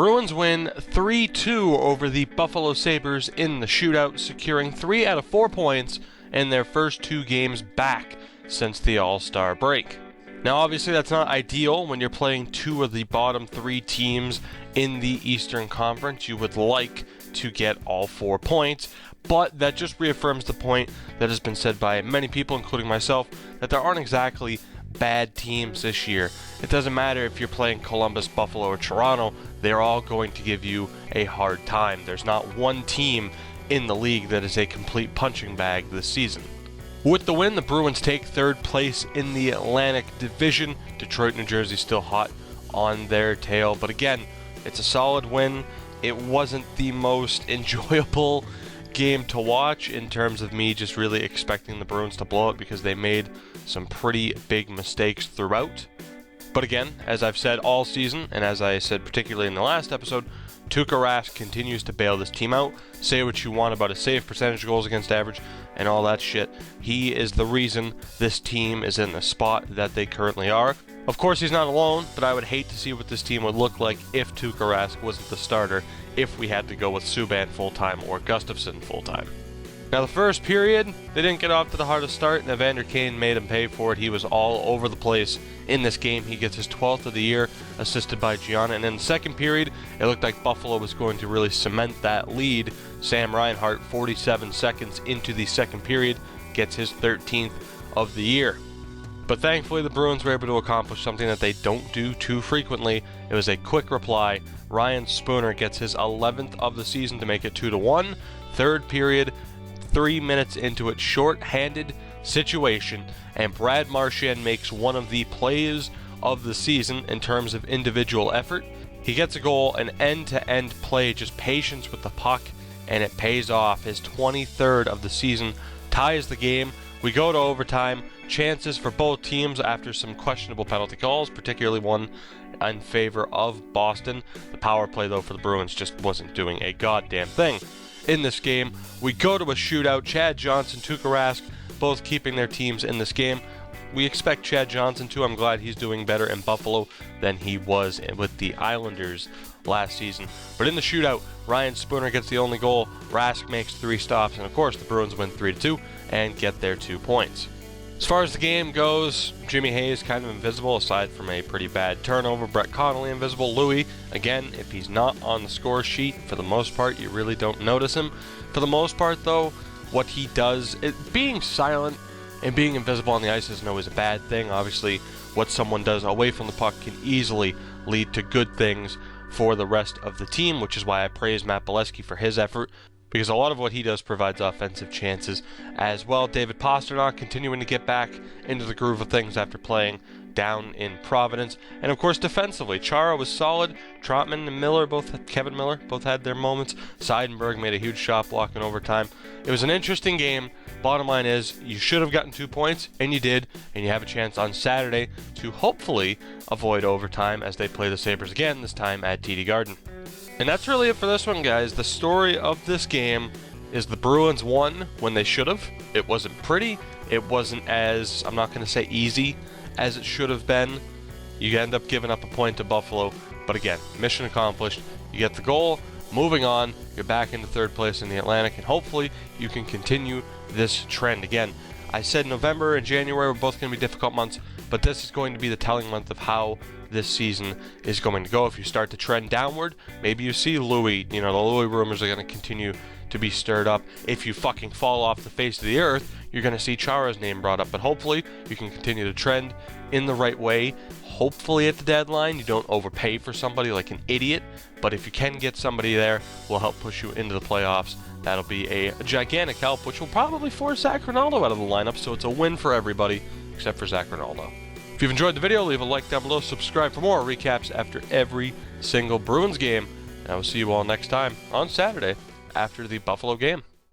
Bruins win 3-2 over the Buffalo Sabres in the shootout, securing 3 out of 4 points in their first 2 games back since the All-Star break. Now, obviously, that's not ideal when you're playing 2 of the bottom 3 teams in the Eastern Conference. You would like to get all 4 points, but that just reaffirms the point that has been said by many people, including myself, that there aren't exactly bad teams this year. It doesn't matter if you're playing Columbus, Buffalo, or Toronto, they're all going to give you a hard time. There's not one team in the league that is a complete punching bag this season. With the win, the Bruins take 3rd place in the Atlantic Division. Detroit, New Jersey still hot on their tail, but again, it's a solid win. It wasn't the most enjoyable game to watch in terms of me just really expecting the Bruins to blow it because they made some pretty big mistakes throughout. But again, as I've said all season, and as I said particularly in the last episode, Tuukka Rask continues to bail this team out. Say what you want about his save percentage, goals against average, and all that shit. He is the reason this team is in the spot that they currently are. Of course, he's not alone, but I would hate to see what this team would look like if Tuukka Rask wasn't the starter, if we had to go with Subban full-time or Gustafsson full-time. Now, the first period, they didn't get off to the hardest start, and Evander Kane made him pay for it. He was all over the place in this game. He gets his 12th of the year, assisted by Gianna. And in the second period, it looked like Buffalo was going to really cement that lead. Sam Reinhart, 47 seconds into the second period, gets his 13th of the year. But thankfully, the Bruins were able to accomplish something that they don't do too frequently. It was a quick reply. Ryan Spooner gets his 11th of the season to make it 2-1. Third period, 3 minutes into it, short-handed situation, and Brad Marchand makes one of the plays of the season in terms of individual effort. He gets a goal, an end-to-end play, just patience with the puck, and it pays off. His 23rd of the season ties the game. We go to overtime. Chances for both teams after some questionable penalty calls, particularly one in favor of Boston. The power play, though, for the Bruins just wasn't doing a goddamn thing. In this game, we go to a shootout. Chad Johnson, Tuukka Rask, both keeping their teams in this game. We expect Chad Johnson to. I'm glad he's doing better in Buffalo than he was with the Islanders last season. But in the shootout, Ryan Spooner gets the only goal. Rask makes 3 stops, and of course, the Bruins win 3-2 and get their 2 points. As far as the game goes, Jimmy Hayes kind of invisible aside from a pretty bad turnover. Brett Connolly invisible. Louis, again, if he's not on the score sheet, for the most part, you really don't notice him. For the most part, though, what he does, being silent and being invisible on the ice isn't always a bad thing. Obviously, what someone does away from the puck can easily lead to good things for the rest of the team, which is why I praise Matt Bolesky for his effort, because a lot of what he does provides offensive chances as well. David Pastrnak continuing to get back into the groove of things after playing down in Providence. And of course, defensively, Chara was solid. Trotman and Miller, Kevin Miller, both had their moments. Seidenberg made a huge shot block in overtime. It was an interesting game. Bottom line is, you should have gotten 2 points, and you did, and you have a chance on Saturday to hopefully avoid overtime as they play the Sabres again, this time at TD Garden. And that's really it for this one, guys. The story of this game is the Bruins won when they should have. It wasn't pretty. It wasn't as, I'm not going to say easy, as it should have been. You end up giving up a point to Buffalo. But again, mission accomplished. You get the goal. Moving on, you're back into 3rd place in the Atlantic, and hopefully you can continue this trend. Again, I said November and January were both going to be difficult months, but this is going to be the telling month of how this season is going to go. If you start to trend downward, maybe you see Louis, the Louis rumors are going to continue to be stirred up. If you fucking fall off the face of the earth, you're going to see Chara's name brought up, but hopefully you can continue to trend in the right way. Hopefully at the deadline you don't overpay for somebody like an idiot, but if you can get somebody there, will help push you into the playoffs. That'll be a gigantic help, which will probably force Zach Rinaldo out of the lineup, so it's a win for everybody except for Zach Rinaldo. If you've enjoyed the video, leave a like down below, subscribe for more recaps after every single Bruins game, and I will see you all next time on Saturday after the Buffalo game.